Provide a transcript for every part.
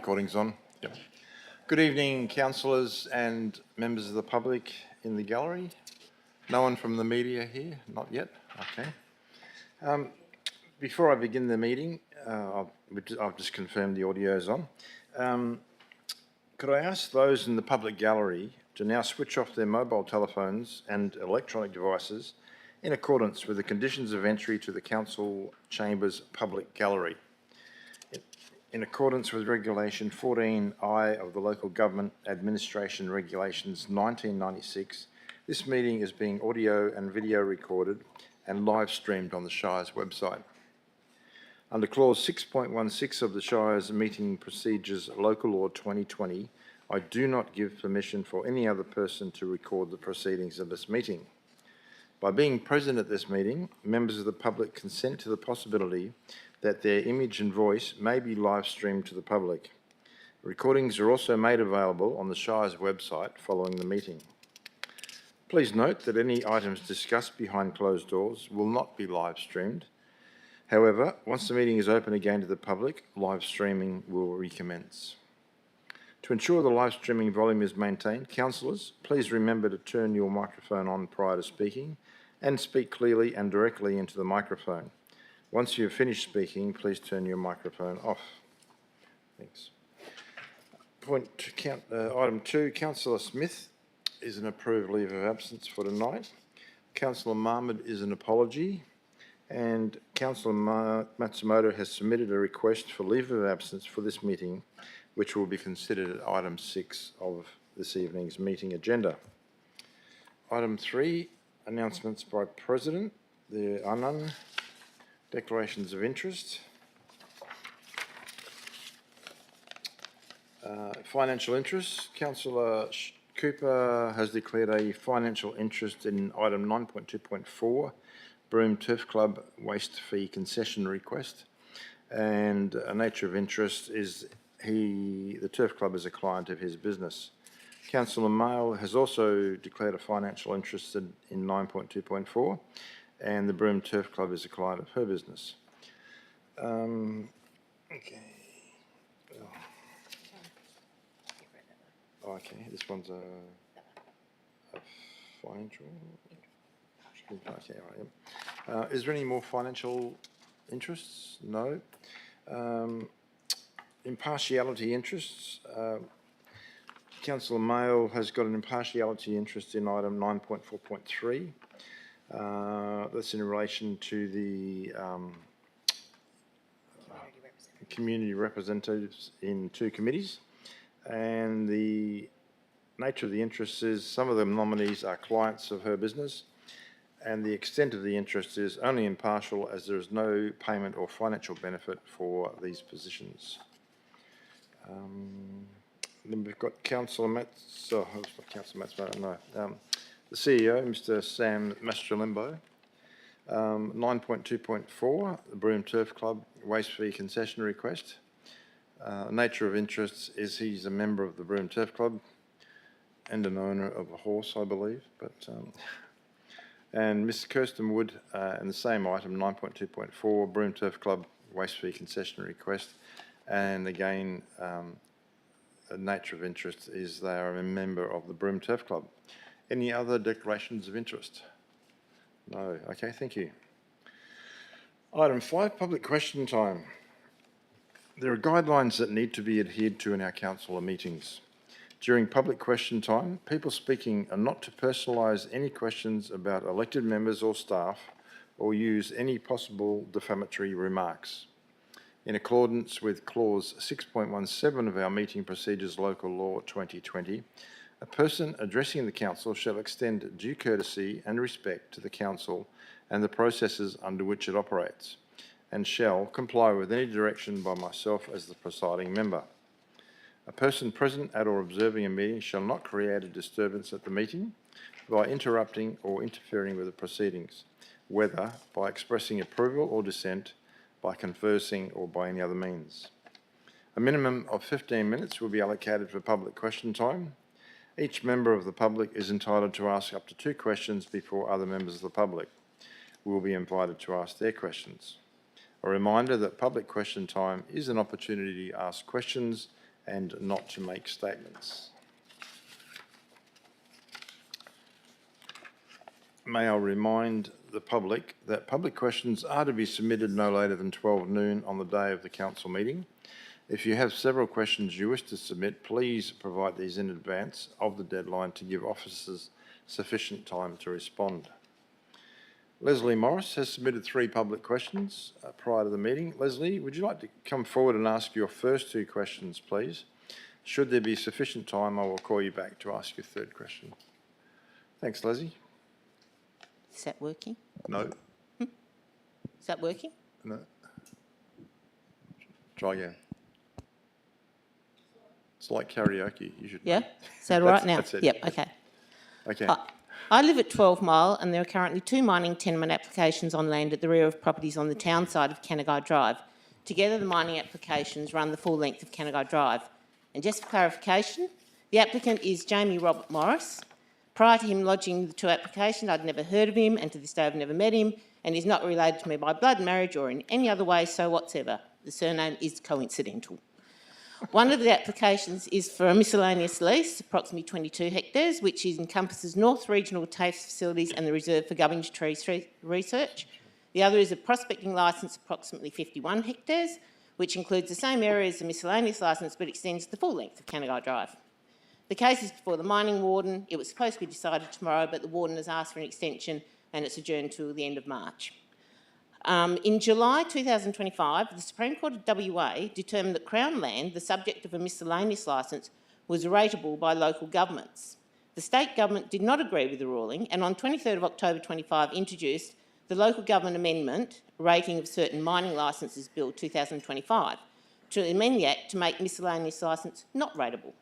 Recording's on. Yep. Good evening, councillors and members of the public in the gallery. No one from the media here? Not yet? Okay. Before I begin the meeting, I've just confirmed the audio's on. Could I ask those in the public gallery to now switch off their mobile telephones and electronic devices in accordance with the conditions of entry to the Council Chambers Public Gallery. In accordance with Regulation 14I of the Local Government Administration Regulations 1996, this meeting is being audio and video recorded and live streamed on the Shire's website. Under Clause 6.16 of the Shire's Meeting Procedures Local Law 2020, I do not give permission for any other person to record the proceedings of this meeting. By being present at this meeting, members of the public consent to the possibility that their image and voice may be live streamed to the public. Recordings are also made available on the Shire's website following the meeting. Please note that any items discussed behind closed doors will not be live streamed. However, once the meeting is open again to the public, live streaming will recommence. To ensure the live streaming volume is maintained, councillors, please remember to turn your microphone on prior to speaking and speak clearly and directly into the microphone. Once you've finished speaking, please turn your microphone off. Thanks. Item 2, Councillor Smith is an approved leave of absence for tonight. Councillor Mahmood is an apology, and Councillor Matsumoto has submitted a request for leave of absence for this meeting, which will be considered at item 6 of this evening's meeting agenda. Item 3, announcements by President. There are none. Declarations of interest. Financial interest. Councillor Cooper has declared a financial interest in item 9.2.4, Broome Turf Club waste fee concession request. And a nature of interest is the Turf Club is a client of his business. Councillor Mail has also declared a financial interest in 9.2.4, and the Broome Turf Club is a client of her business. Okay. Oh, okay, this one's a financial. Okay, all right, is there any more financial interests? No. Impartiality interests. Councillor Mail has got an impartiality interest in item 9.4.3. That's in relation to the community representatives in 2 committees, and the nature of the interest is some of the nominees are clients of her business, and the extent of the interest is only impartial as there is no payment or financial benefit for these positions. Then we've got Councillor Mats, the CEO, Mr. Sam Mastrolimbo. 9.2.4, the Broome Turf Club waste fee concession request. Nature of interest is he's a member of the Broome Turf Club and an owner of a horse, I believe. And Mr. Kirsten Wood, in the same item, 9.2.4, Broome Turf Club waste fee concession request. And again, the nature of interest is they are a member of the Broome Turf Club. Any other declarations of interest? No. Okay, thank you. Item 5, public question time. There are guidelines that need to be adhered to in our councillor meetings. During public question time, people speaking are not to personalise any questions about elected members or staff or use any possible defamatory remarks. In accordance with Clause 6.17 of our Meeting Procedures Local Law 2020, a person addressing the Council shall extend due courtesy and respect to the Council and the processes under which it operates, and shall comply with any direction by myself as the presiding member. A person present at or observing a meeting shall not create a disturbance at the meeting by interrupting or interfering with the proceedings, whether by expressing approval or dissent, by conversing or by any other means. A minimum of 15 minutes will be allocated for public question time. Each member of the public is entitled to ask up to 2 questions before other members of the public will be invited to ask their questions. A reminder that public question time is an opportunity to ask questions and not to make statements. May I remind the public that public questions are to be submitted no later than 12 noon on the day of the council meeting. If you have several questions you wish to submit, please provide these in advance of the deadline to give officers sufficient time to respond. Leslie Morris has submitted 3 public questions prior to the meeting. Leslie, would you like to come forward and ask your first 2 questions, please? Should there be sufficient time, I will call you back to ask your 3rd question. Thanks, Leslie. Is that working? No. Is that working? No. Try again. It's like karaoke. You should. Yeah? Is that all right now? That's it. Yep, okay. Okay. I live at 12 Mile and there are currently 2 mining tenement applications on land at the rear of properties on the town side of Cannaguy Drive. Together, the mining applications run the full length of Cannaguy Drive. And just for clarification, the applicant is Jamie Robert Morris. Prior to him lodging the 2 applications, I'd never heard of him, and to this day I've never met him, and he's not related to me by blood, marriage or in any other way so whatsoever. The surname is coincidental. One of the applications is for a miscellaneous lease, approximately 22 hectares, which encompasses North Regional TAFE facilities and the Reserve for Gubbins Tree Research. The other is a prospecting licence, approximately 51 hectares, which includes the same area as the miscellaneous licence but extends the full length of Cannaguy Drive. The case is before the mining warden. It was supposed to be decided tomorrow, but the warden has asked for an extension and it's adjourned till the end of March. In July 2025, the Supreme Court of WA determined that Crown land, the subject of a miscellaneous licence, was rateable by local governments. The state government did not agree with the ruling and on 23rd of October 25 introduced the Local Government Amendment Rating of Certain Mining Licences Bill 2025 to amend the Act to make miscellaneous licence not rateable.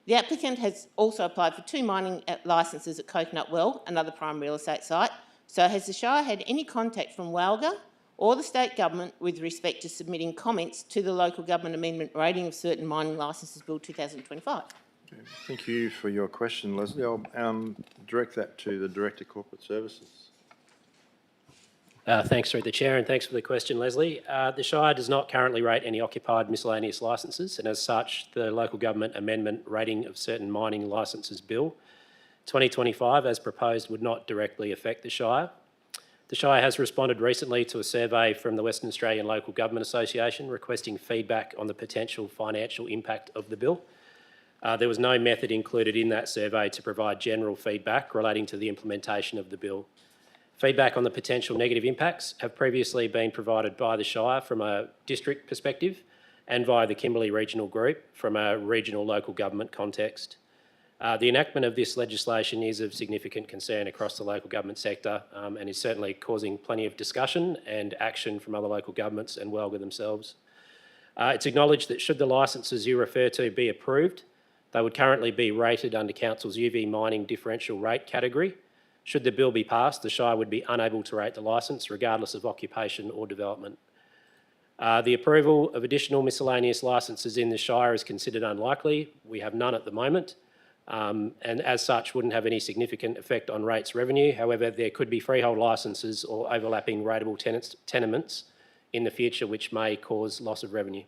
The applicant has also applied for 2 mining licences at Coconut Well, another prime real estate site. So has the Shire had any contact from Walga or the state government with respect to submitting comments to the Local Government Amendment Rating of Certain Mining Licences Bill 2025? Okay. Thank you for your question, Leslie. I'll direct that to the Director of Corporate Services. Thanks, through the Chair, and thanks for the question, Leslie. The Shire does not currently rate any occupied miscellaneous licences, and as such, the Local Government Amendment Rating of Certain Mining Licences Bill 2025, as proposed, would not directly affect the Shire. The Shire has responded recently to a survey from the Western Australian Local Government Association requesting feedback on the potential financial impact of the bill. There was no method included in that survey to provide general feedback relating to the implementation of the bill. Feedback on the potential negative impacts have previously been provided by the Shire from a district perspective and via the Kimberley Regional Group from a regional local government context. The enactment of this legislation is of significant concern across the local government sector and is certainly causing plenty of discussion and action from other local governments and Walga themselves. It's acknowledged that should the licences you refer to be approved, they would currently be rated under Council's UV mining differential rate category. Should the bill be passed, the Shire would be unable to rate the licence regardless of occupation or development. The approval of additional miscellaneous licences in the Shire is considered unlikely. We have none at the moment, and as such wouldn't have any significant effect on rates revenue. However, there could be freehold licences or overlapping rateable tenements in the future which may cause loss of revenue.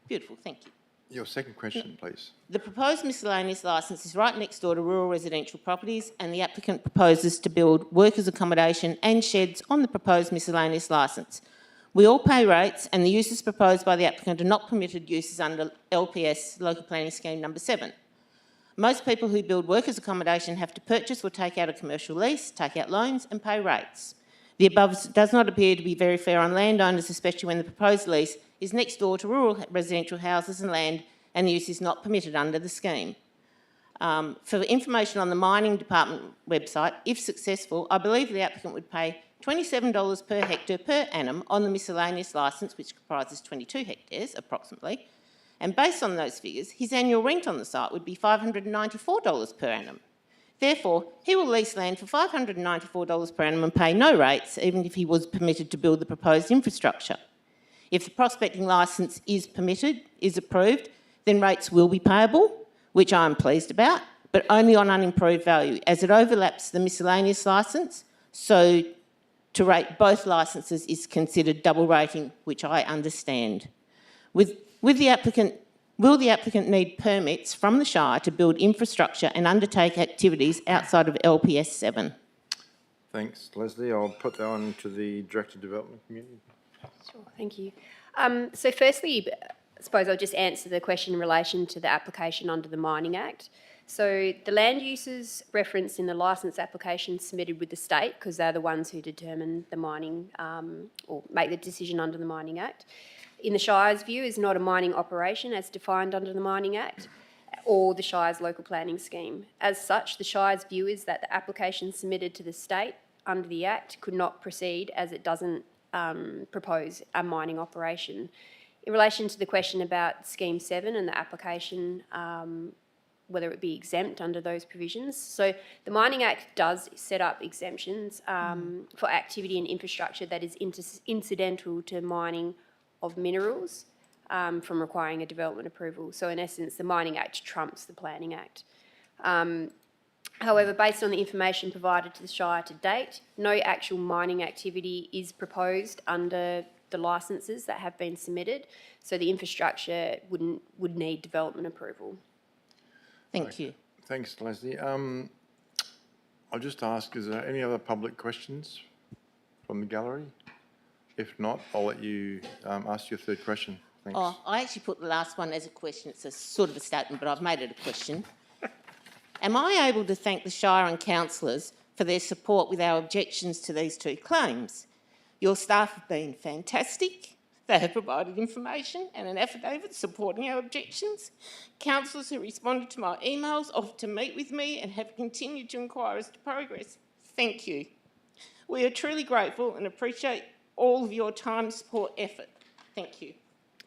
Beautiful, thank you. Your second question, please. The proposed miscellaneous licence is right next door to rural residential properties and the applicant proposes to build workers' accommodation and sheds on the proposed miscellaneous licence. We all pay rates and the uses proposed by the applicant are not permitted uses under LPS Local Planning Scheme number 7. Most people who build workers' accommodation have to purchase or take out a commercial lease, take out loans and pay rates. The above does not appear to be very fair on landowners, especially when the proposed lease is next door to rural residential houses and land and the use is not permitted under the scheme. For information on the Mining Department website, if successful, I believe the applicant would pay $27 per hectare per annum on the miscellaneous licence, which comprises 22 hectares approximately, and based on those figures, his annual rent on the site would be $594 per annum. Therefore, he will lease land for $594 per annum and pay no rates, even if he was permitted to build the proposed infrastructure. If the prospecting licence is approved, then rates will be payable, which I am pleased about, but only on unimproved value, as it overlaps the miscellaneous licence, so to rate both licences is considered double rating, which I understand. With Will the applicant need permits from the Shire to build infrastructure and undertake activities outside of LPS 7? Thanks, Leslie. I'll put that on to the Director of Development Community. Sure, thank you. So firstly, I suppose I'll just answer the question in relation to the application under the Mining Act. So the land uses referenced in the licence application submitted with the state, because they're the ones who determine the mining or make the decision under the Mining Act, in the Shire's view is not a mining operation as defined under the Mining Act or the Shire's local planning scheme. As such, the Shire's view is that the application submitted to the state under the Act could not proceed as it doesn't propose a mining operation. In relation to the question about Scheme 7 and the application, whether it be exempt under those provisions. So the Mining Act does set up exemptions for activity and infrastructure that is incidental to mining of minerals from requiring a development approval. So in essence, the Mining Act trumps the Planning Act. However, based on the information provided to the Shire to date, no actual mining activity is proposed under the licences that have been submitted, so the infrastructure would need development approval. Thank you. Thanks, Leslie. I'll just ask, is there any other public questions from the gallery? If not, I'll let you ask your third question. Thanks. Oh, I actually put the last one as a question. It's a sort of a statement, but I've made it a question. Am I able to thank the Shire and councillors for their support with our objections to these two claims? Your staff have been fantastic. They have provided information and an affidavit supporting our objections. Councillors who responded to my emails offered to meet with me and have continued to inquire as to progress. Thank you. We are truly grateful and appreciate all of your time, support, effort. Thank you.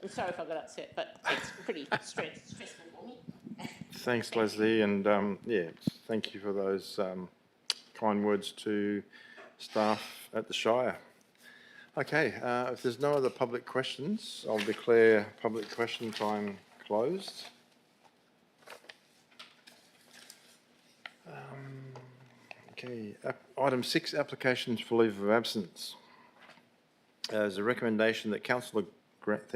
I'm sorry if I got upset, but it's pretty stressful for me. Thanks, Leslie, and yeah, thank you for those kind words to staff at the Shire. Okay, if there's no other public questions, I'll declare public question time closed. Okay, item 6, applications for leave of absence. There's a recommendation that Council grant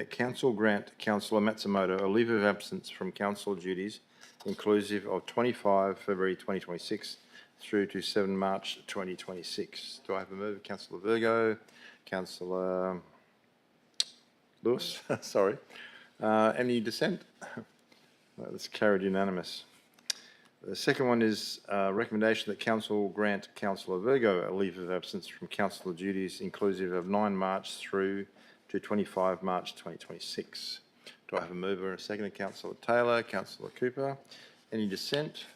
Councillor Matsumoto a leave of absence from council duties inclusive of 25 February 2026 through to 7 March 2026. Do I have a move? Councillor Virgo, Councillor Lewis, sorry. Any dissent? That's carried unanimous. The second one is a recommendation that Council grant Councillor Virgo a leave of absence from council duties inclusive of 9 March through to 25 March 2026. Do I have a mover and a seconder? Councillor Taylor, Councillor Cooper. Any dissent?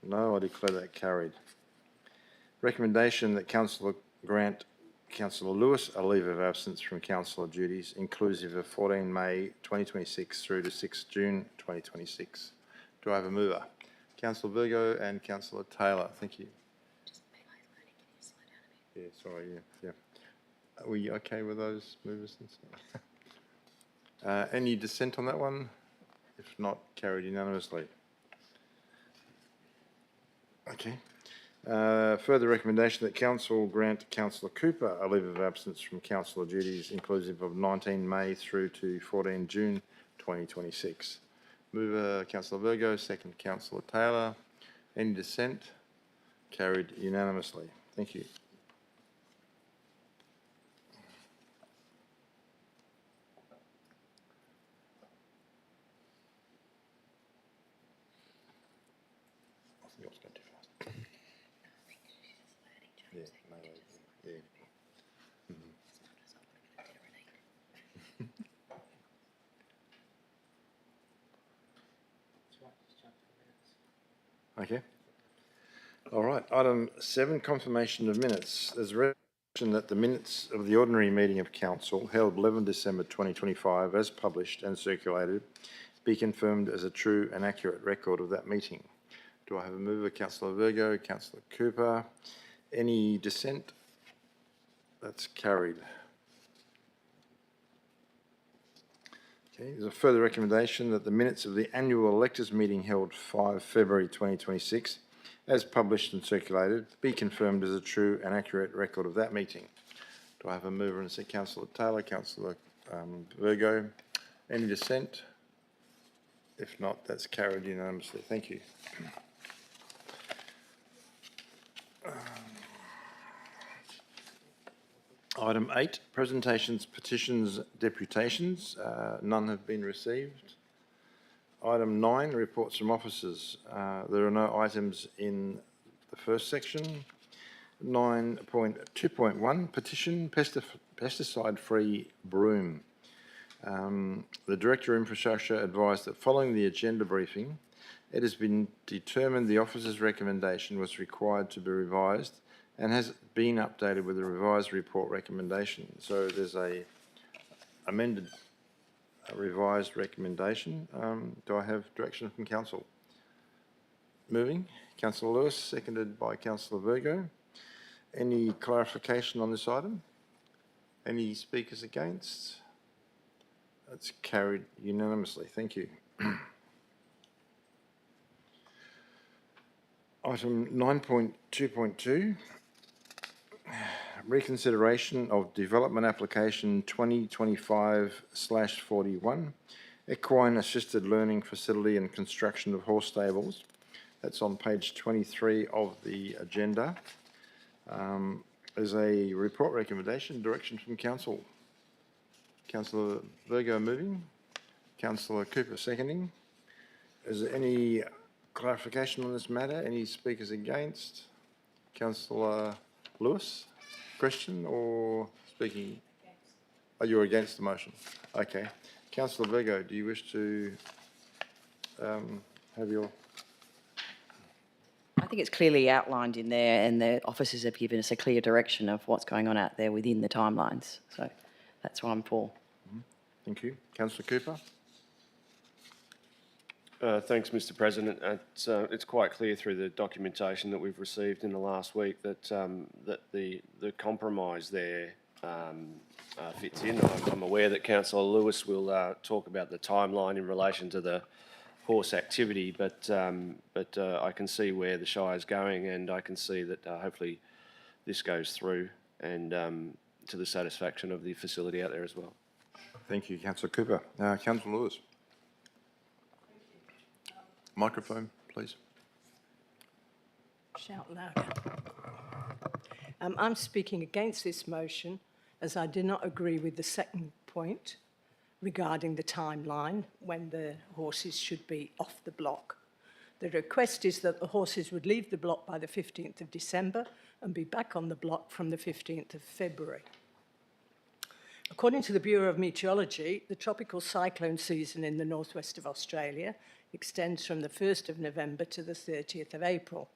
No, I declare that carried. Recommendation that Councillor grant Councillor Lewis a leave of absence from councillor duties inclusive of 14 May 2026 through to 6 June 2026. Do I have a mover? Councillor Virgo and Councillor Taylor. Thank you. Yeah, sorry, yeah. Are we okay with those movers and stuff? Any dissent on that one? If not, carried unanimously. Okay. Further recommendation that Council grant Councillor Cooper a leave of absence from councillor duties inclusive of 19 May through to 14 June 2026. Mover, Councillor Virgo, second, Councillor Taylor. Any dissent? Carried unanimously. Thank you. Okay. All right. Item 7, confirmation of minutes. There's a resolution that the minutes of the ordinary meeting of council held 11 December 2025 as published and circulated be confirmed as a true and accurate record of that meeting. Do I have a mover? Councillor Virgo, Councillor Cooper. Any dissent? That's carried. Okay, there's a further recommendation that the minutes of the annual electors meeting held 5 February 2026, as published and circulated, be confirmed as a true and accurate record of that meeting. Do I have a mover and a second? Councillor Taylor, Councillor Virgo. Any dissent? If not, that's carried unanimously. Thank you. Item 8, presentations, petitions, deputations. None have been received. Item 9, reports from officers. There are no items in the first section. 9.2.1, petition, pesticide-free Broome. The Director of Infrastructure advised that following the agenda briefing, it has been determined the officer's recommendation was required to be revised and has been updated with a revised report recommendation. So there's a amended, revised recommendation. Do I have direction from Council? Moving. Councillor Lewis, seconded by Councillor Virgo. Any clarification on this item? Any speakers against? That's carried unanimously. Thank you. Item 9.2.2, reconsideration of development application 2025/41, equine assisted learning facility and construction of horse stables. That's on page 23 of the agenda. There's a report recommendation, direction from Council. Councillor Virgo moving, Councillor Cooper seconding. Is there any clarification on this matter? Any speakers against? Councillor Lewis, question or speaking? Oh, you're against the motion. Okay. Councillor Virgo, do you wish to have your... I think it's clearly outlined in there, and the officers have given us a clear direction of what's going on out there within the timelines. So that's what I'm for. Thank you. Councillor Cooper? Thanks, Mr. President. It's quite clear through the documentation that we've received in the last week that that the compromise there fits in. I'm aware that Councillor Lewis will talk about the timeline in relation to the horse activity, but I can see where the Shire is going, and I can see that hopefully this goes through and to the satisfaction of the facility out there as well. Thank you, Councillor Cooper. Councillor Lewis. Microphone, please. Shout louder. I'm speaking against this motion as I do not agree with the second point regarding the timeline when the horses should be off the block. The request is that the horses would leave the block by the 15th of December and be back on the block from the 15th of February. According to the Bureau of Meteorology, the tropical cyclone season in the northwest of Australia extends from the 1st of November to the 30th of April.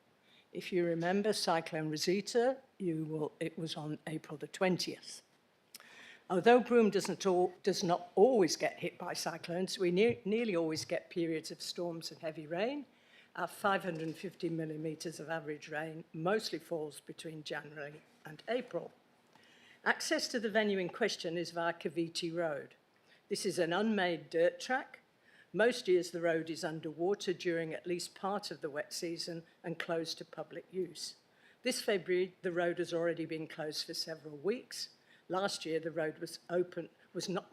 If you remember Cyclone Rosita, it was on April the 20th. Although Broome does not always get hit by cyclones, we nearly always get periods of storms and heavy rain. Our 550 millimetres of average rain mostly falls between January and April. Access to the venue in question is via Cavite Road. This is an unmade dirt track. Most years the road is underwater during at least part of the wet season and closed to public use. This February, the road has already been closed for several weeks. Last year, the road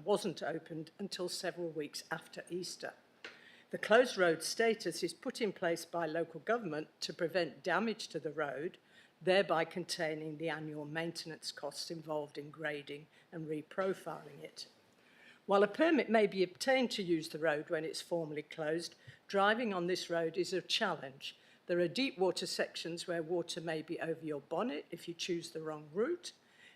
wasn't opened until several weeks after Easter. The closed road status is put in place by local government to prevent damage to the road, thereby containing the annual maintenance costs involved in grading and reprofiling it. While a permit may be obtained to use the road when it's formally closed, driving on this road is a challenge. There are deep water sections where water may be over your bonnet if you choose the wrong route,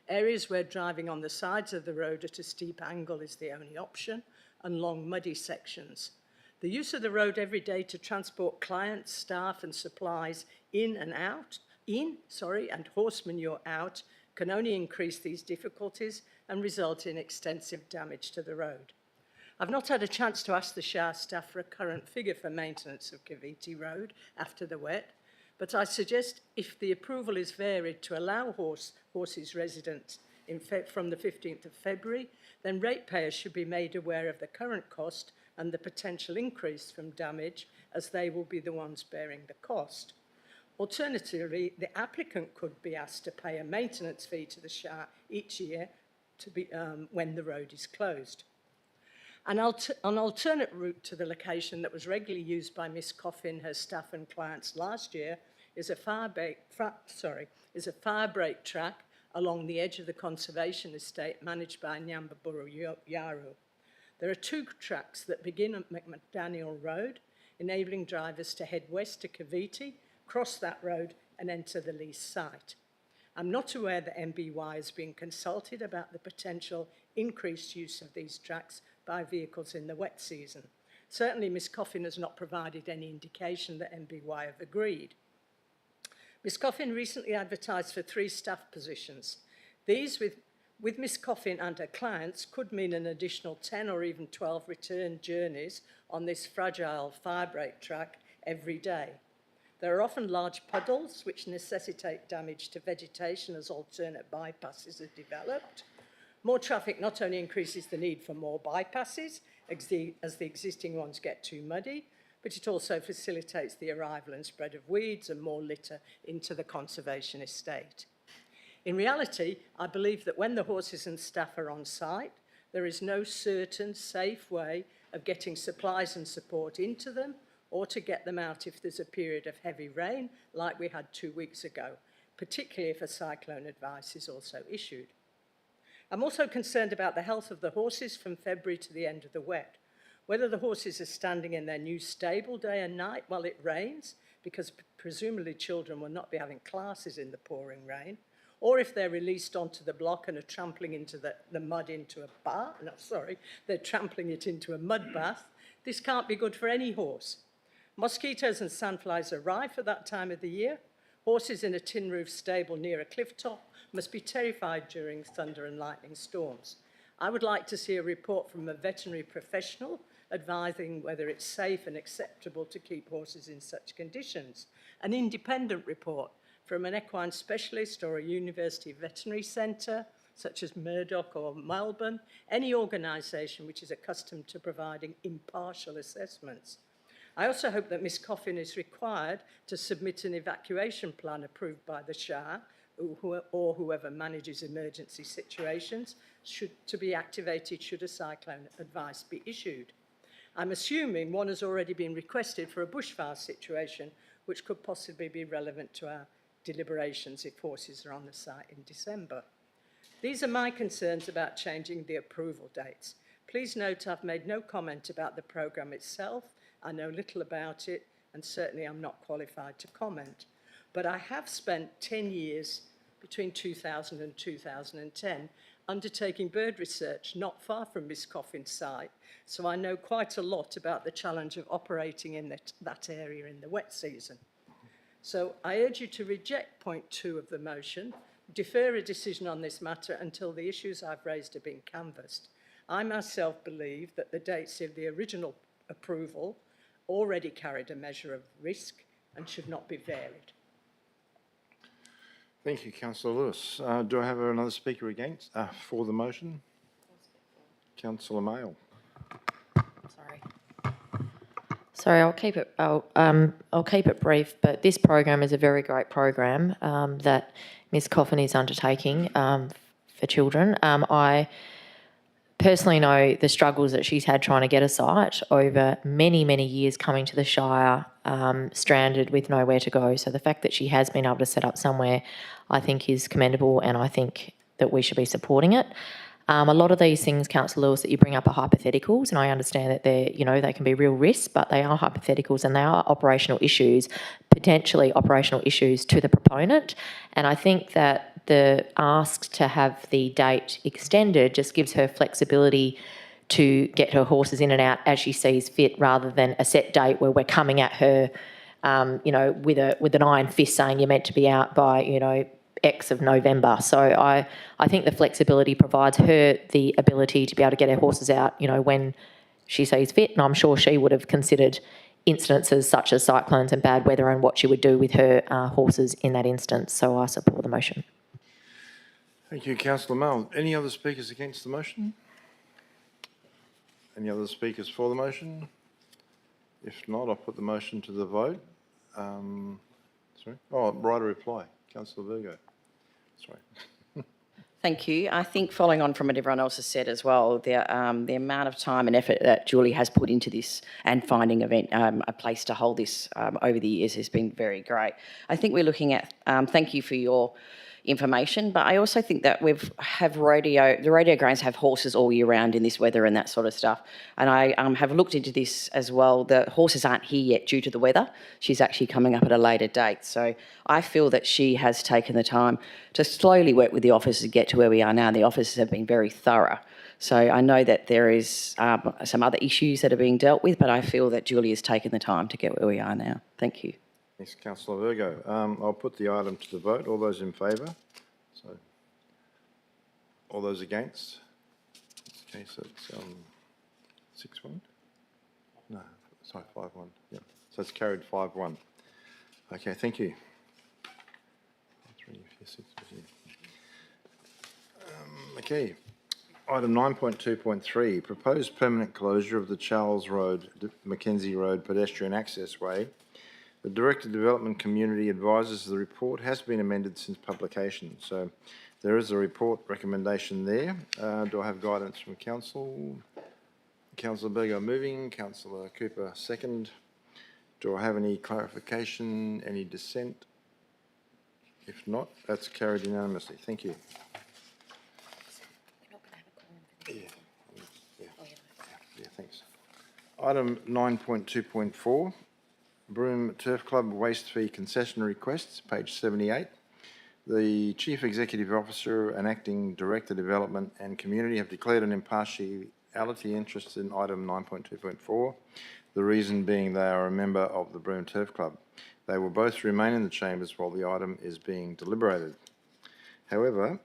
areas where driving on the sides of the road at a steep angle is the only option, and long muddy sections. The use of the road every day to transport clients, staff and supplies and horse manure out can only increase these difficulties and result in extensive damage to the road. I've not had a chance to ask the Shire staff for a current figure for maintenance of Cavite Road after the wet, but I suggest if the approval is varied to allow horses residents from the 15th of February, then ratepayers should be made aware of the current cost and the potential increase from damage, as they will be the ones bearing the cost. Alternatively, the applicant could be asked to pay a maintenance fee to the Shire each year when the road is closed. An alternate route to the location that was regularly used by Miss Coffin, her staff and clients last year is a fire break track along the edge of the conservation estate managed by Nyambaburu Yaru. There are 2 tracks that begin at McDaniel Road, enabling drivers to head west to Cavite, cross that road and enter the lease site. I'm not aware that MBY has been consulted about the potential increased use of these tracks by vehicles in the wet season. Certainly, Ms Coffin has not provided any indication that MBY have agreed. Ms Coffin recently advertised for 3 staff positions. These, with Ms Coffin and her clients, could mean an additional 10 or even 12 return journeys on this fragile firebreak track every day. There are often large puddles which necessitate damage to vegetation as alternate bypasses are developed. More traffic not only increases the need for more bypasses as the existing ones get too muddy, but it also facilitates the arrival and spread of weeds and more litter into the conservation estate. In reality, I believe that when the horses and staff are on site, there is no certain safe way of getting supplies and support into them or to get them out if there's a period of heavy rain like we had 2 weeks ago, particularly if a cyclone advice is also issued. I'm also concerned about the health of the horses from February to the end of the wet. Whether the horses are standing in their new stable day and night while it rains, because presumably children will not be having classes in the pouring rain, or if they're released onto the block and are trampling into the mud into a bath, they're trampling it into a mud bath, this can't be good for any horse. Mosquitoes and sandflies are rife at that time of the year. Horses in a tin roof stable near a cliff top must be terrified during thunder and lightning storms. I would like to see a report from a veterinary professional advising whether it's safe and acceptable to keep horses in such conditions. An independent report from an equine specialist or a university veterinary centre, such as Murdoch or Melbourne, any organisation which is accustomed to providing impartial assessments. I also hope that Ms Coffin is required to submit an evacuation plan approved by the Shah or whoever manages emergency situations to be activated should a cyclone advice be issued. I'm assuming one has already been requested for a bushfire situation, which could possibly be relevant to our deliberations if horses are on the site in December. These are my concerns about changing the approval dates. Please note I've made no comment about the programme itself. I know little about it, and certainly I'm not qualified to comment. But I have spent 10 years between 2000 and 2010 undertaking bird research not far from Miss Coffin's site, so I know quite a lot about the challenge of operating in that area in the wet season. So I urge you to reject point 2 of the motion, defer a decision on this matter until the issues I've raised have been canvassed. I myself believe that the dates of the original approval already carried a measure of risk and should not be varied. Thank you, Councillor Lewis. Do I have another speaker against for the motion? Councillor Mayle. Sorry, I'll keep it brief. But this program is a very great program that Ms Coffin is undertaking for children. I personally know the struggles that she's had trying to get a site over many, many years coming to the Shire, stranded with nowhere to go. So the fact that she has been able to set up somewhere, I think, is commendable, and I think that we should be supporting it. A lot of these things, Councillor Lewis, that you bring up are hypotheticals, and I understand that they can be real risks, but they are hypotheticals and they are operational issues, potentially operational issues to the proponent. And I think that the ask to have the date extended just gives her flexibility to get her horses in and out as she sees fit, rather than a set date where we're coming at her, with an iron fist saying you're meant to be out by, X of November. So I think the flexibility provides her the ability to be able to get her horses out, when she sees fit. And I'm sure she would have considered incidences such as cyclones and bad weather and what she would do with her horses in that instance. So I support the motion. Thank you, Councillor Mayle. Any other speakers against the motion? Any other speakers for the motion? If not, I'll put the motion to the vote. Right of reply. Councillor Virgo. Sorry. Thank you. I think following on from what everyone else has said as well, the amount of time and effort that Julie has put into this and finding a place to hold this over the years has been very great. I think we're looking at, thank you for your information, but I also think that the rodeo grounds have horses all year round in this weather and that sort of stuff. And I have looked into this as well. The horses aren't here yet due to the weather. She's actually coming up at a later date. So I feel that she has taken the time to slowly work with the officers to get to where we are now. The officers have been very thorough. So I know that there is some other issues that are being dealt with, but I feel that Julie has taken the time to get where we are now. Thank you. Thanks, Councillor Virgo. I'll put the item to the vote. All those in favour? So, all those against? Okay, so it's 6-1? No, sorry, 5-1. Yep. So it's carried 5-1. Okay, thank you. 3, 4, 6, okay. Item 9.2.3, proposed permanent closure of the Charles Road, Mackenzie Road pedestrian access way. The Director of Development Community advises the report has been amended since publication. So there is a report recommendation there. Do I have guidance from Council? Councillor Berger moving, Councillor Cooper second. Do I have any clarification, any dissent? If not, that's carried unanimously. Thank you. Yeah, thanks. Item 9.2.4. Broome Turf Club waste fee concession requests, page 78. The Chief Executive Officer and Acting Director Development and Community have declared an impartiality interest in item 9.2.4, the reason being they are a member of the Broome Turf Club. They will both remain in the chambers while the item is being deliberated. However,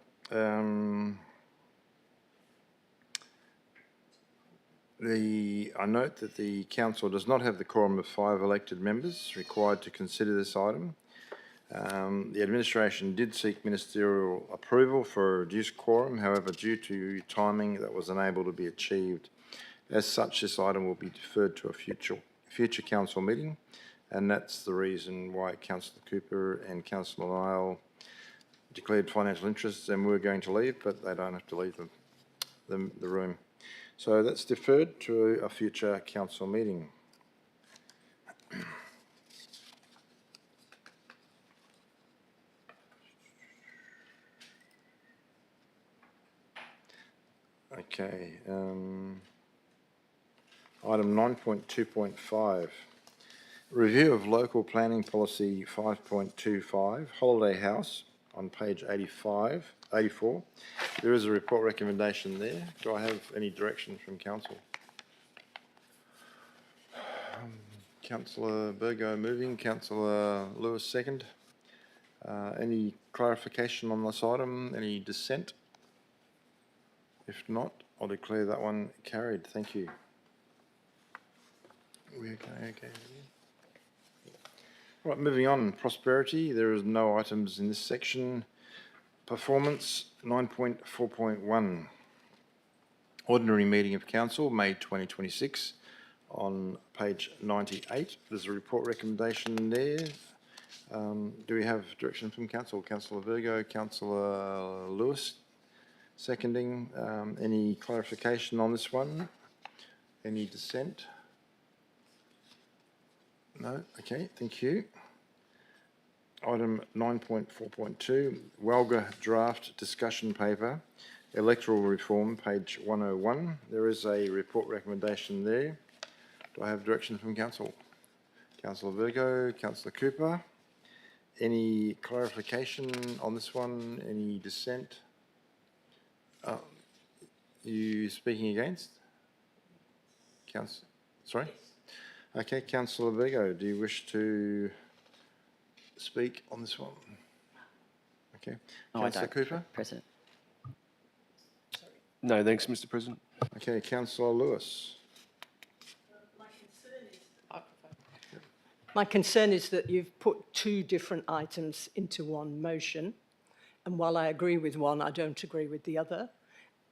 I note that the Council does not have the quorum of 5 elected members required to consider this item. The administration did seek ministerial approval for a reduced quorum, however, due to timing that was unable to be achieved. As such, this item will be deferred to a future Council meeting, and that's the reason why Councillor Cooper and Councillor Nile declared financial interests and were going to leave, but they don't have to leave the room. So that's deferred to a future Council meeting. Okay. Item 9.2.5. Review of Local Planning Policy 5.25, Holiday House, on page 84. There is a report recommendation there. Do I have any direction from Council? Councillor Burgo moving, Councillor Lewis second. Any clarification on this item? Any dissent? If not, I'll declare that one carried. Thank you. We okay. Right, moving on. Prosperity. There is no items in this section. Performance 9.4.1. Ordinary meeting of Council, May 2026. On page 98, there's a report recommendation there. Do we have direction from Council? Councillor Virgo, Councillor Lewis seconding. Any clarification on this one? Any dissent? No? Okay, thank you. Item 9.4.2, Walga Draft Discussion Paper, Electoral Reform, page 101. There is a report recommendation there. Do I have direction from Council? Councillor Virgo, Councillor Cooper. Any clarification on this one? Any dissent? You speaking against? Sorry? Okay, Councillor Virgo, do you wish to speak on this one? Okay. No, Councillor Cooper? President. No, thanks, Mr. President. Okay, Councillor Lewis. My concern is that you've put 2 different items into one motion, and while I agree with one, I don't agree with the other.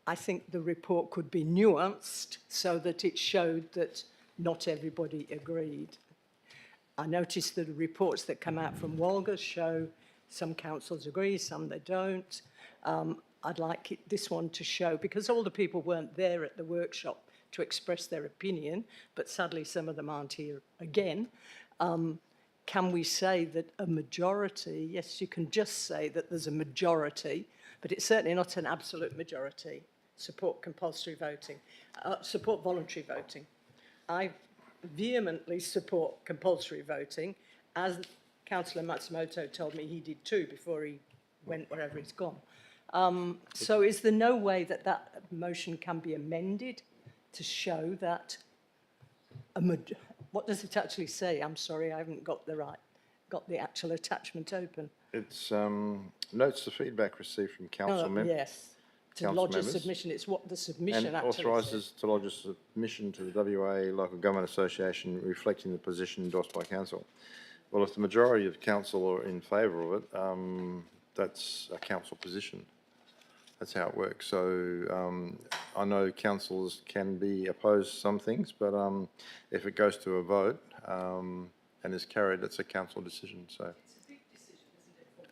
I think the report could be nuanced so that it showed that not everybody agreed. I noticed that the reports that come out from Walga show some councils agree, some they don't. I'd like this one to show, because all the people weren't there at the workshop to express their opinion, but sadly some of them aren't here again. Can we say that a majority, yes, you can just say that there's a majority, but it's certainly not an absolute majority, support compulsory voting, support voluntary voting. I vehemently support compulsory voting, as Councillor Matsumoto told me he did too before he went wherever he's gone. So is there no way that that motion can be amended to show that what does it actually say? I'm sorry, I haven't got the actual attachment open. It's notes the feedback received from council members. Yes, to council lodge a members. submission. It's what the submission And actually authorises says. to lodge a submission to the WA Local Government Association reflecting the position endorsed by council. Well, if the majority of council are in favour of it, that's a council position. That's how it works. So I know councillors can be opposed to some things, but if it goes to a vote and is carried, it's a council decision. So It's a big decision, isn't it, for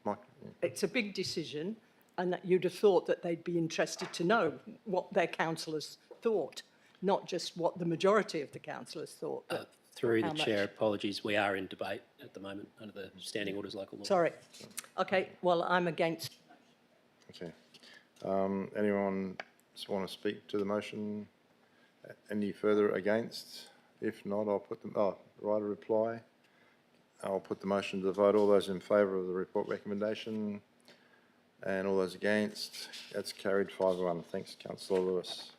Broome? Mike, It's a big decision, and that you'd have thought that they'd be interested to know what their councillors thought, not just what the majority of the councillors thought. But Through how the much? chair, apologies, we are in debate at the moment under the standing orders local law. Sorry. Okay, well, I'm against. okay. Anyone want to speak to the motion? Any further against? If not, I'll put them. Write a reply. I'll put the motion to the vote. All those in favour of the report recommendation, and all those against. That's carried 5-1. Thanks, Councillor Lewis.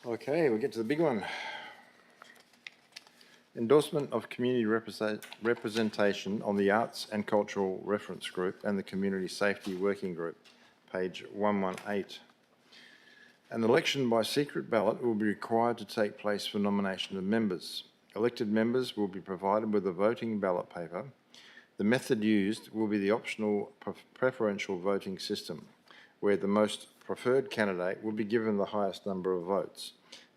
Okay, we'll get to the big one. Endorsement of community representation on the Arts and Cultural Reference Group and the Community Safety Working Group, page 118. An election by secret ballot will be required to take place for nomination of members. Elected members will be provided with a voting ballot paper. The method used will be the optional preferential voting system, where the most preferred candidate will be given the highest number of votes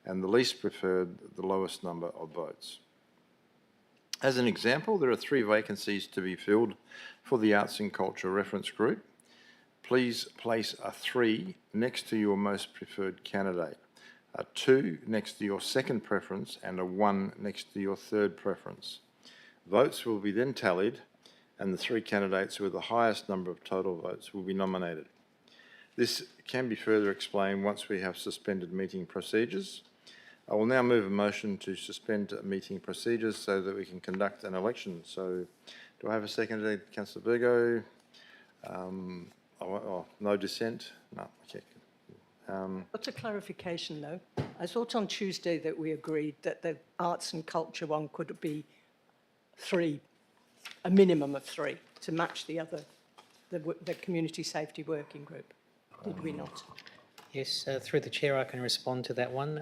and the least preferred the lowest number of votes. As an example, there are 3 vacancies to be filled for the Arts and Culture Reference Group. Please place a 3 next to your most preferred candidate, a 2 next to your second preference, and a 1 next to your third preference. Votes will be then tallied, and the 3 candidates with the highest number of total votes will be nominated. This can be further explained once we have suspended meeting procedures. I will now move a motion to suspend meeting procedures so that we can conduct an election. So do I have a second? Councillor Virgo? No dissent? No, okay. What's a clarification, though? I thought on Tuesday that we agreed that the arts and culture one could be 3, a minimum of 3, to match the other, the community safety working group. Did we not? Yes, through the chair, I can respond to that one.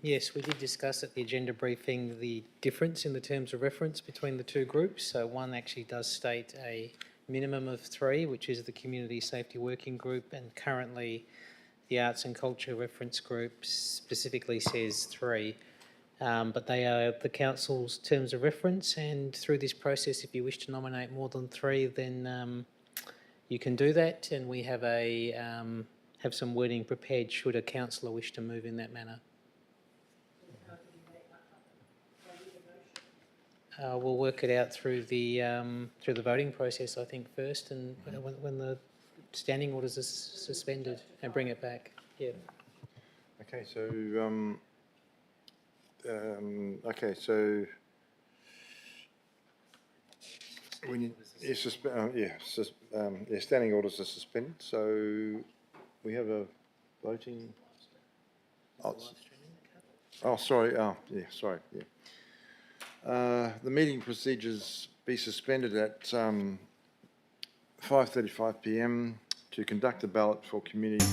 Yes, we did discuss at the agenda briefing the difference in the terms of reference between the 2 groups. So one actually does state a minimum of 3, which is the Community Safety Working Group, and currently the Arts and Culture Reference Group specifically says 3. But they are the council's terms of reference, and through this process, if you wish to nominate more than 3, then you can do that, and we have have some wording prepared should a councillor wish to move in that manner. We'll work it out through the voting process, I think, first, and when the standing orders are suspended, and bring it back. Yeah. Okay, so we need standing orders are suspended. So we have a voting. Sorry. Sorry. The meeting procedures be suspended at 5:35 p.m. to conduct a ballot for community.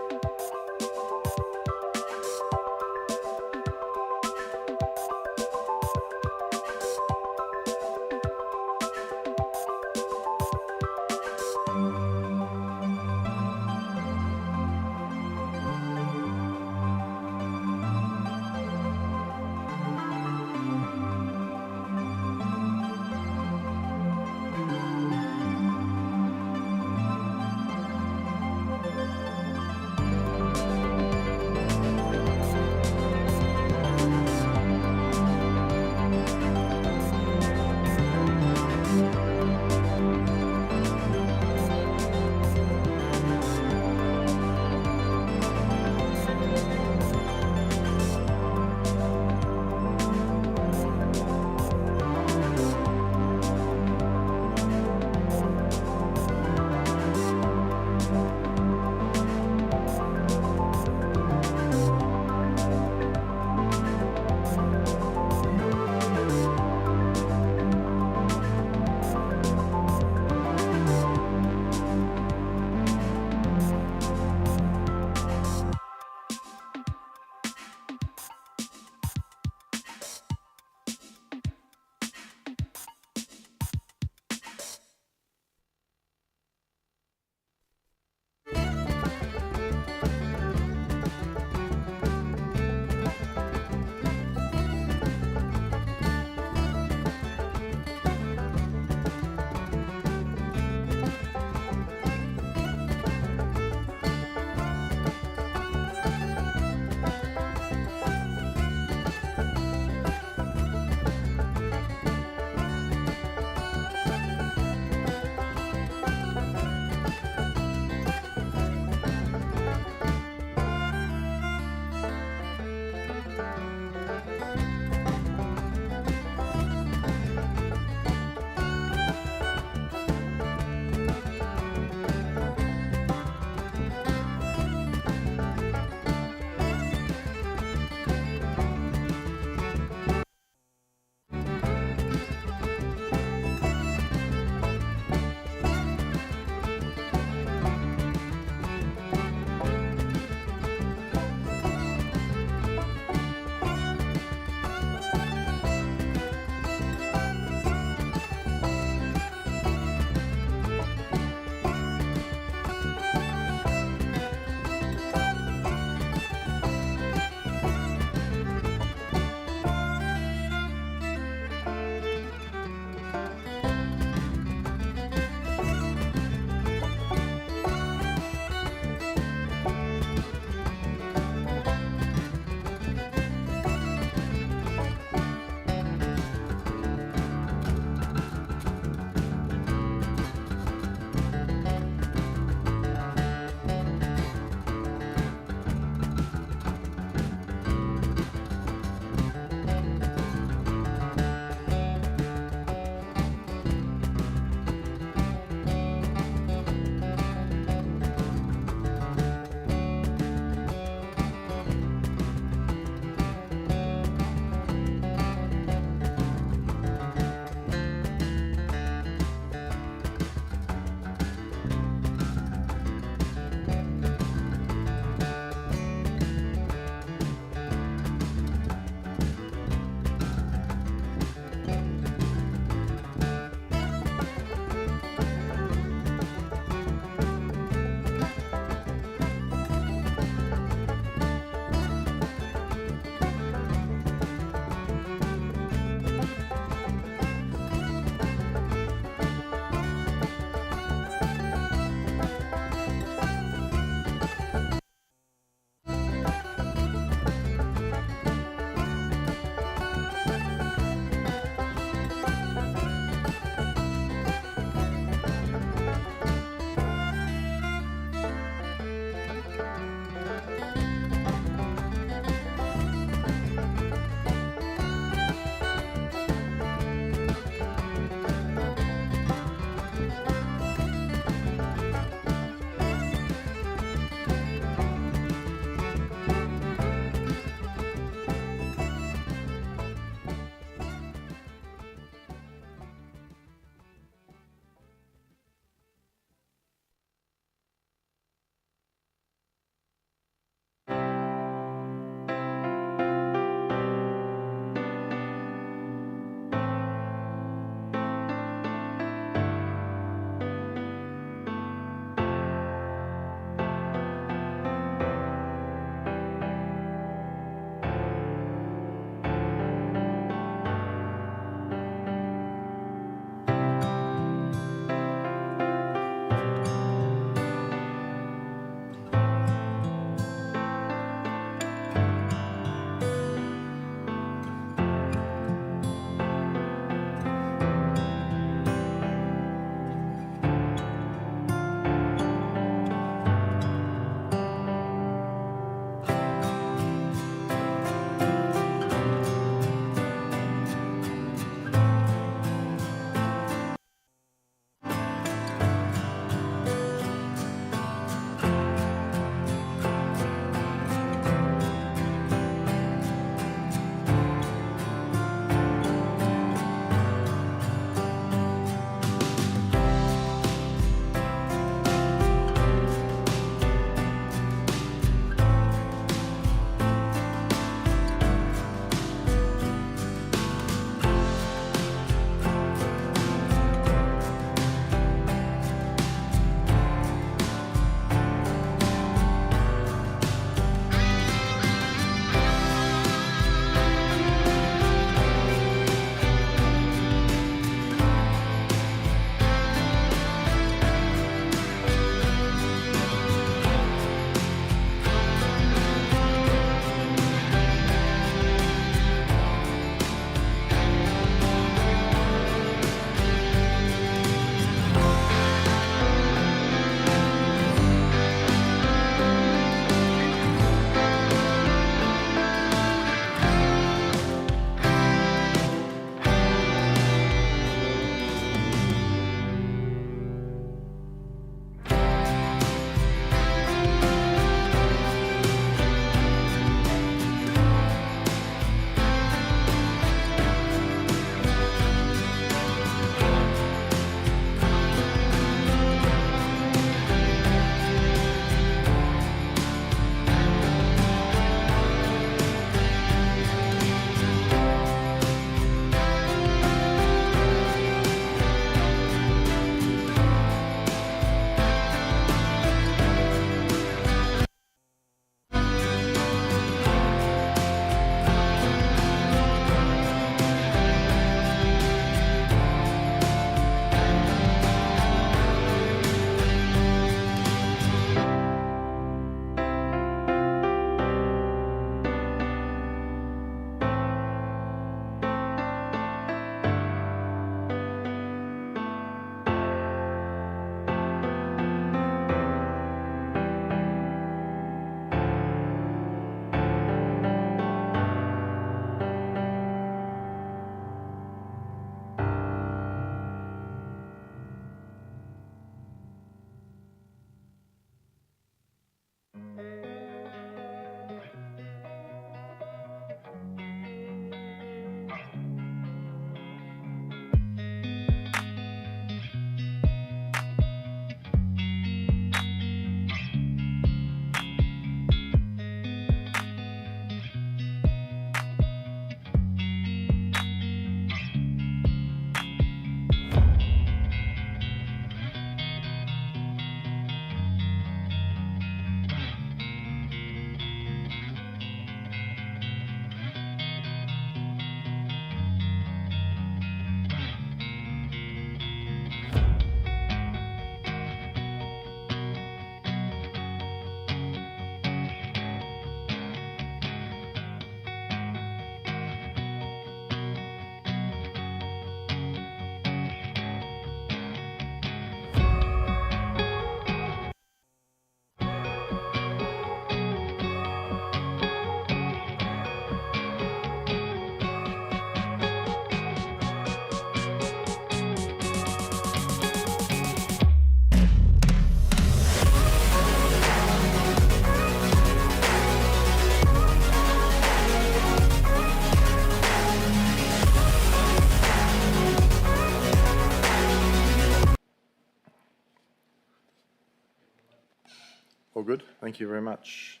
All good? Thank you very much.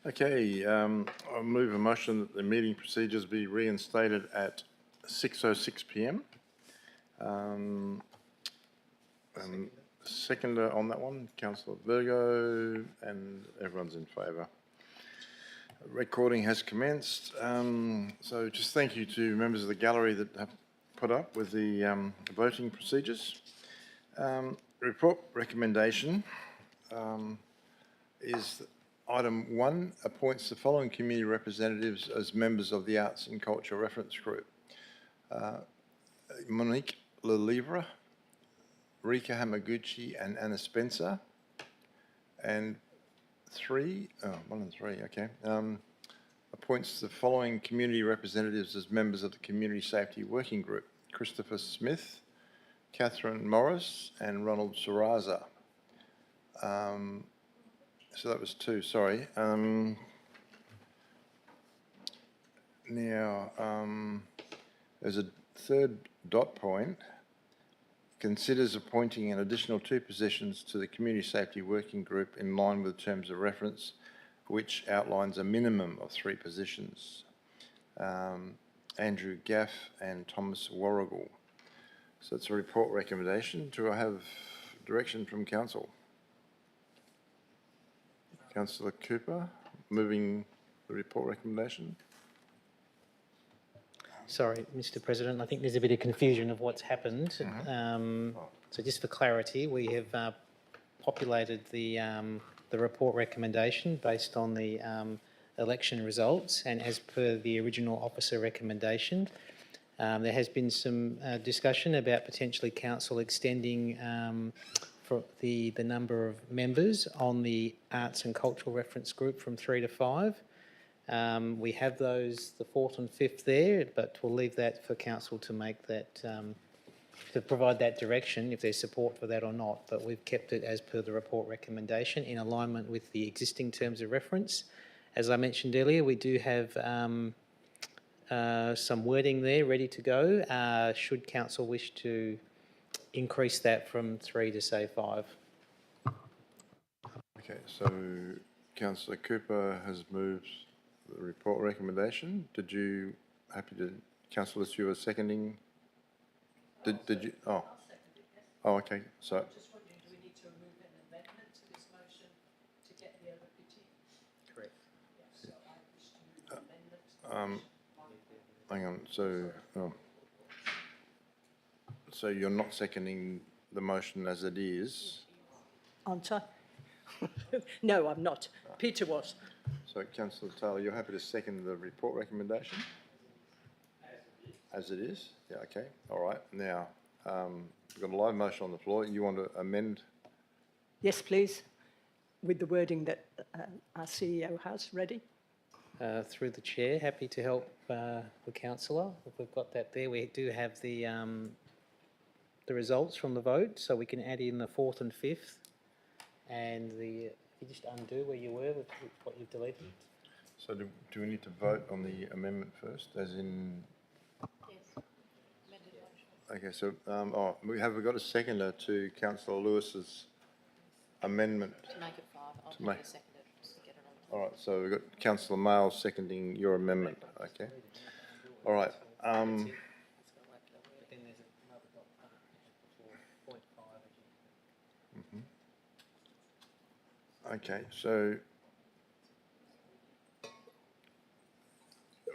Okay, I'll move a motion that the meeting procedures be reinstated at 6:06 p.m. Seconder on that one, Councillor Virgo, and everyone's in favour. Recording has commenced. So just thank you to members of the gallery that have put up with the voting procedures. Report recommendation is item 1, appoints the following community representatives as members of the Arts and Culture Reference Group. Monique Lelivre, Rika Hamaguchi and Anna Spencer. And 1 and 3, okay. Appoints the following community representatives as members of the Community Safety Working Group. Christopher Smith, Catherine Morris and Ronald Saraza. So that was 2, sorry. Now, there's a third dot point. Considers appointing an additional 2 positions to the Community Safety Working Group in line with terms of reference, which outlines a minimum of 3 positions. Andrew Gaff and Thomas Warrigal. So it's a report recommendation. Do I have direction from Council? Councillor Cooper, moving the report recommendation. Sorry, Mr. President, I think there's a bit of confusion of what's happened. So just for clarity, we have populated the report recommendation based on the election results, and as per the original officer recommendation, there has been some discussion about potentially council extending for the number of members on the Arts and Cultural Reference Group from 3 to 5. We have those, the 4th and 5th there, but we'll leave that for council to make that, to provide that direction if there's support for that or not. But we've kept it as per the report recommendation in alignment with the existing terms of reference. As I mentioned earlier, we do have some wording there ready to go, should council wish to increase that from 3 to say 5. Okay, so Councillor Cooper has moved the report recommendation. Did you, happy to, Councillor Lister, you were seconding? Did you, oh. Oh, okay, so. I'm just wondering, do we need to remove an amendment to this motion to get the other petition? Correct. So I wish to move an amendment. Hang on, so you're not seconding the motion as it is? Aren't I? No, I'm not. Peter was. So Councillor Taylor, you're happy to second the report recommendation? As it is? Yeah, okay, all right. Now, we've got a live motion on the floor. You want to amend? Yes, please, with the wording that our CEO has ready. Through the chair, happy to help the councillor. If we've got that there, we do have the results from the vote, so we can add in the 4th and 5th, and the. If you just undo where you were with what you've deleted. So do we need to vote on the amendment first, as in? Yes. Okay, so we've got a seconder to Councillor Lewis's amendment. To make it 5, I'll To make- take a second just to get it on. All right, so we've got Councillor Mail seconding your amendment, okay? All right, But then there's another dot for 0.5 again. okay, so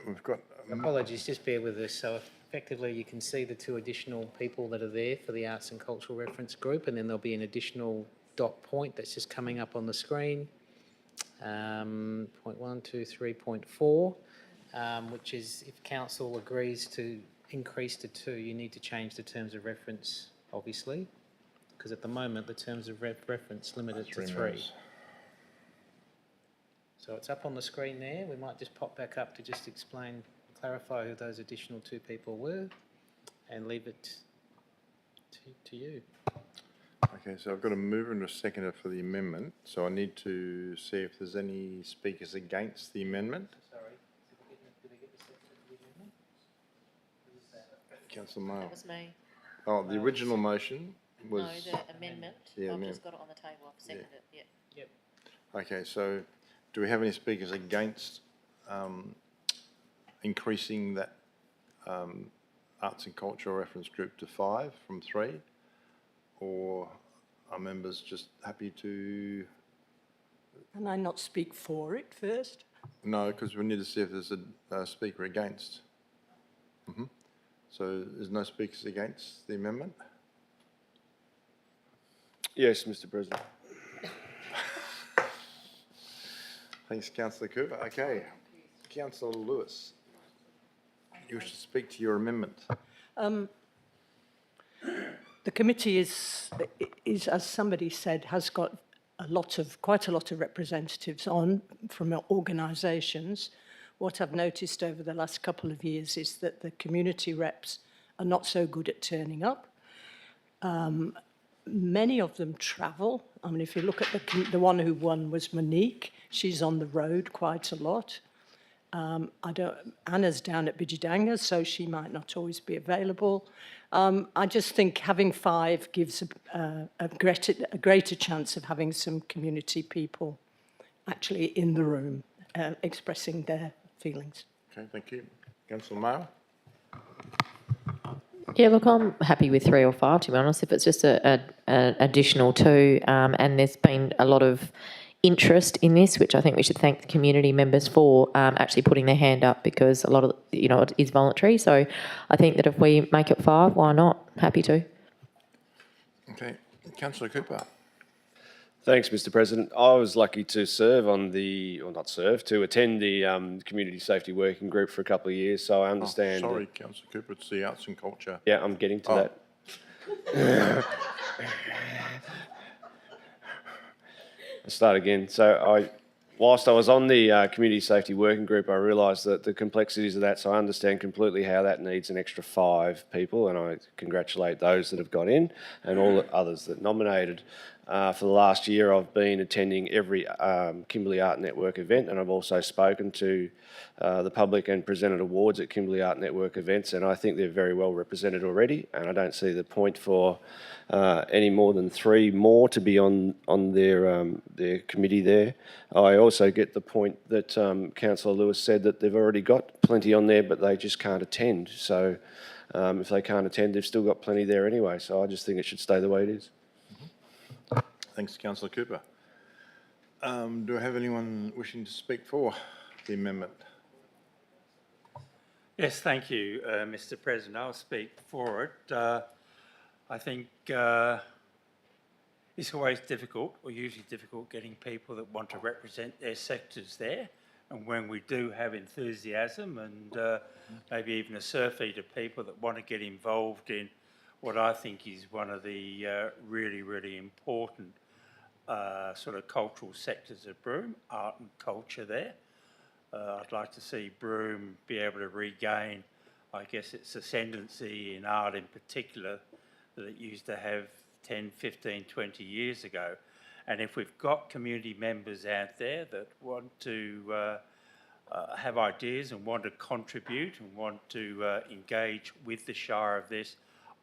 we've got, Apologies, just bear with us. So effectively you can see the 2 additional people that are there for the Arts and Cultural Reference Group, and then there'll be an additional dot point that's just coming up on the screen. Point 1, 2, 3.4, which is if council agrees to increase to 2, you need to change the terms of reference, obviously, because at the moment the terms of reference limit it to 3. So it's up on the screen there. We might just pop back up to just explain, clarify who those additional 2 people were, and leave it to you. okay, so I've got a mover and a seconder for the amendment, so I need to see if there's any speakers against the amendment. Sorry, did we get the second for the amendment? Councillor Mail. That was me. Oh, the original motion was. No, the amendment. Yeah, I've amendment. just got it on the table. I've seconded it, yeah. Yep. Okay, so do we have any speakers against increasing that arts and culture reference group to 5 from 3? Or are members just happy to? Can I not speak for it first? No, because we need to see if there's a speaker against. So there's no speakers against the amendment? Yes, Mr. President. Thanks, Councillor Cooper. Okay, Councillor Lewis, you wish to speak to your amendment? The committee is, as somebody said, has got quite a lot of representatives on from organisations. What I've noticed over the last couple of years is that the community reps are not so good at turning up. Many of them travel. I mean, if you look at the one who won was Monique. She's on the road quite a lot. Anna's down at Bidjidanga, so she might not always be available. I just think having 5 gives a greater chance of having some community people actually in the room expressing their feelings. Okay, thank you. Councillor Mayo? Yeah, look, I'm happy with 3 or 5, to be honest. If it's just an additional 2, and there's been a lot of interest in this, which I think we should thank the community members for actually putting their hand up, because a lot of, it is voluntary. So I think that if we make it 5, why not? Happy to. Okay, Councillor Cooper? Thanks, Mr. President. I was lucky to serve on to attend the Community Safety Working Group for a couple of years, so I understand. Sorry, Councillor Cooper, it's the arts and culture. Yeah, I'm getting to that. I'll start again. So whilst I was on the Community Safety Working Group, I realised that the complexities of that, so I understand completely how that needs an extra 5 people, and I congratulate those that have got in and all the others that nominated. For the last year, I've been attending every Kimberley Art Network event, and I've also spoken to the public and presented awards at Kimberley Art Network events, and I think they're very well represented already, and I don't see the point for any more than 3 more to be on their committee there. I also get the point that Councillor Lewis said that they've already got plenty on there, but they just can't attend. So if they can't attend, they've still got plenty there anyway, so I just think it should stay the way it is. Thanks, Councillor Cooper. Do I have anyone wishing to speak for the amendment? Yes, thank you, Mr. President. I'll speak for it. I think it's always difficult, or usually difficult, getting people that want to represent their sectors there. And when we do have enthusiasm and maybe even a surfeit of people that want to get involved in what I think is one of the really, really important sort of cultural sectors of Broome, art and culture there. I'd like to see Broome be able to regain, I guess, its ascendancy in art in particular that it used to have 10, 15, 20 years ago. And if we've got community members out there that want to have ideas and want to contribute and want to engage with the Shire of this,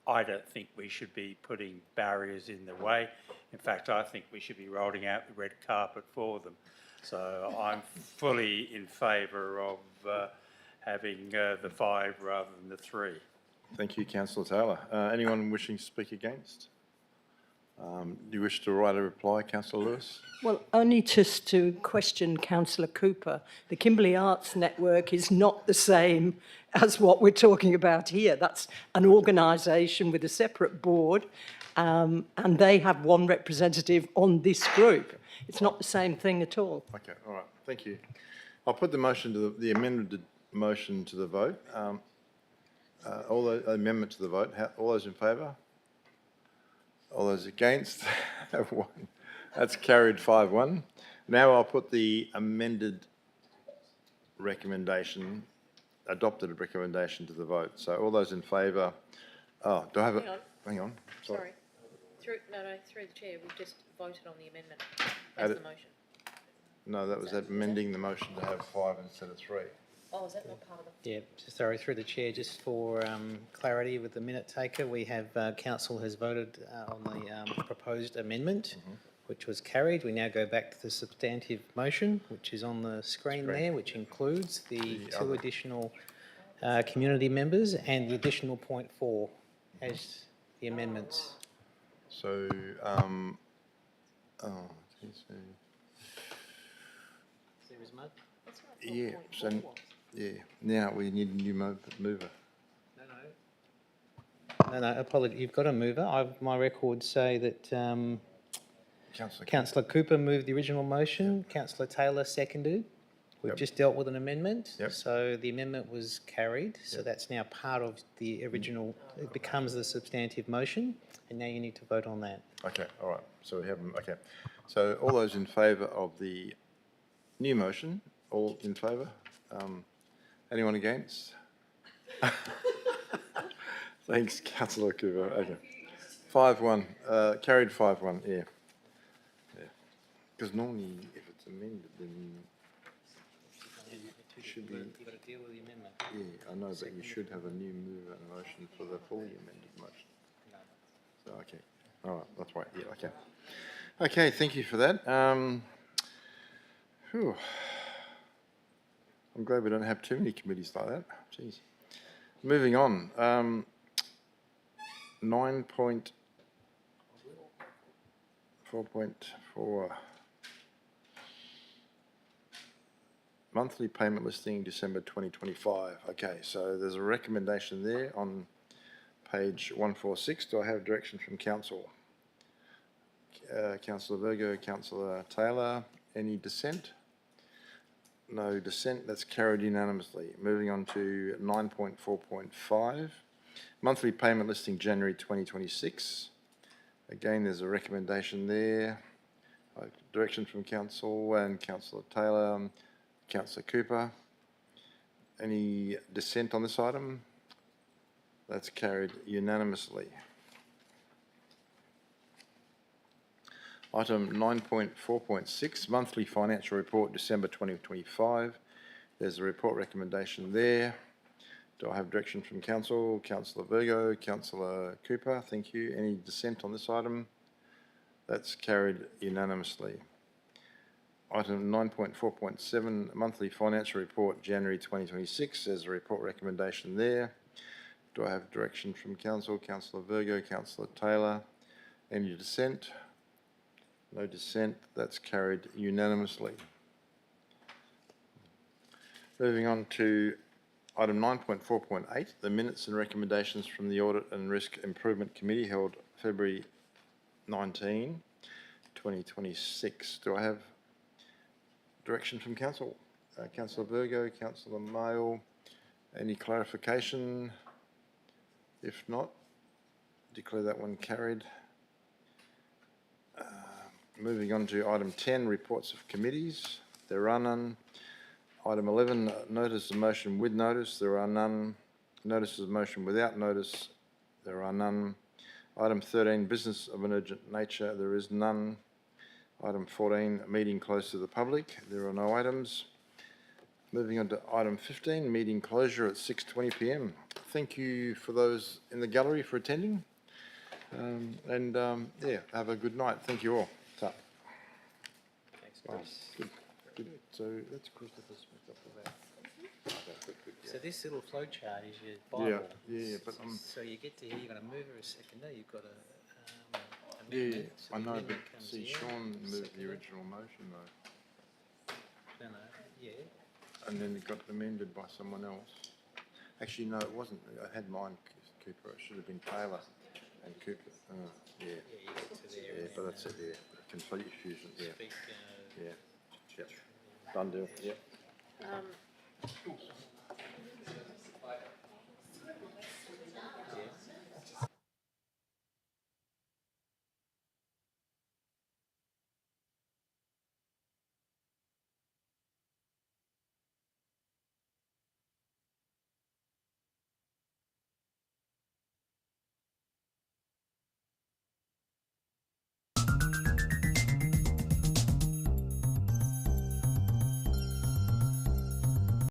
I don't think we should be putting barriers in the way. In fact, I think we should be rolling out the red carpet for them. So I'm fully in favour of having the 5 rather than the 3. Thank you, Councillor Taylor. Anyone wishing to speak against? Do you wish to write a reply, Councillor Lewis? Well, only just to question Councillor Cooper. The Kimberley Arts Network is not the same as what we're talking about here. That's an organisation with a separate board, and they have 1 representative on this group. It's not the same thing at all. Okay, all right, thank you. I'll put the motion to the amended motion to the vote. All the amendment to the vote. All those in favour? All those against? Have 1. That's carried 5-1. Now I'll put the amended recommendation, adopted recommendation to the vote. So all those in favour. Oh, do I have a? Hang on. Sorry. Through the chair, we've just voted on the amendment as the motion. No, that was amending the motion to have 5 instead of 3. Oh, is that not part of the... Yeah, sorry, through the chair, just for clarity with the minute taker, we have council has voted on the proposed amendment, which was carried. We now go back to the substantive motion, which is on the screen there, which includes the two additional community members and the additional point 4 as the amendments. So, yeah, so, yeah, now we need a new mover. No, apology. You've got a mover. My records say that Councillor Cooper moved the original motion. Councillor Taylor seconded. We've just dealt with an amendment. Yep. So the amendment was carried. So that's now part of the original. It becomes the substantive motion, and now you need to vote on that. Okay, all right, so we have, okay. So all those in favour of the new motion, all in favour? Anyone against? Thanks, Councillor Cooper, okay. 5-1, carried 5-1, yeah. Because normally if it's amended, then it should be, You've got to deal with the amendment. yeah, I know, but you should have a new mover and motion for the fully amended motion. So, okay, all right, that's right, yeah, okay. Okay, thank you for that. Phew. I'm glad we don't have too many committees like that. Jeez. Moving on. 9.4.4. Monthly payment listing December 2025. Okay, so there's a recommendation there on page 146. Do I have direction from council? Councillor Virgo, Councillor Taylor, any dissent? No dissent, that's carried unanimously. Moving on to 9.4.5, monthly payment listing January 2026. Again, there's a recommendation there. Direction from council and Councillor Taylor, Councillor Cooper. Any dissent on this item? That's carried unanimously. Item 9.4.6, monthly financial report, December 2025. There's a report recommendation there. Do I have direction from council? Councillor Virgo, Councillor Cooper, thank you. Any dissent on this item? That's carried unanimously. Item 9.4.7, monthly financial report, January 2026. There's a report recommendation there. Do I have direction from council? Councillor Virgo, Councillor Taylor. Any dissent? No dissent, that's carried unanimously. Moving on to item 9.4.8, the minutes and recommendations from the Audit and Risk Improvement Committee held February 19, 2026. Do I have direction from council? Councillor Virgo, Councillor Mayle, any clarification? If not, declare that one carried. Moving on to item 10, reports of committees. There are none. Item 11, notice of motion with notice. There are none. Notices of motion without notice. There are none. Item 13, business of an urgent nature. There is none. Item 14, meeting closed to the public. There are no items. Moving on to item 15, meeting closure at 6:20 p.m. Thank you for those in the gallery for attending. Yeah, have a good night. Thank you all. Ta. Thanks, Wow, Chris. good, good. So that's Christopher's up for that. So this little flow chart is your Yeah, Bible. yeah, but So you get to here, you've got a mover, a seconder, you've got a yeah, amendment. So I the know, but amendment comes see, here, Sean moved the seconded. original motion though, No, yeah. and then it got amended by someone else. Actually, no, it wasn't. I had mine, Cooper. It should have been Taylor and Cooper. Yeah, Yeah, you get to there. yeah, and but then, that's it. Yeah, complete fusion. Yeah, Speak, yeah, yep. Done deal. Yep.